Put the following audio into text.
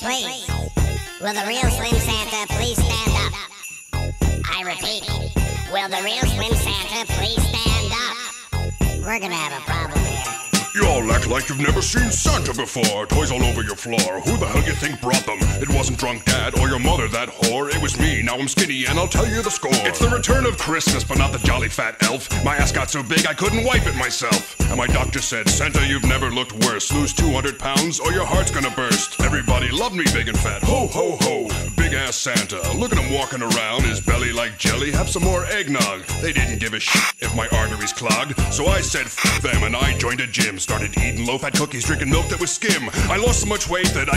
please. Will the real Slim Santa please stand up? I repeat, will the real Slim Santa please stand up? We're gonna have a problem here. Y'all act like you've never seen Santa before. Toys all over your floor. Who the hell you think brought them? It wasn't drunk dad or your mother, that whore. It was me. Now I'm skinny and I'll tell you the score. It's the return of Christmas, but not the jolly fat elf. My ass got so big I couldn't wipe it myself. And my doctor said, Santa, you've never looked worse. Lose 200 pounds or your heart's gonna burst. Everybody loved me big and fat. Ho, ho, ho. Big ass Santa. Look at him walking around, his belly like jelly. Have some more eggnog. They didn't give a shit if my arteries clogged. So I said, f them, and I joined a gym. Started eating low-fat cookies, drinking milk that was skim. I lost so much weight that I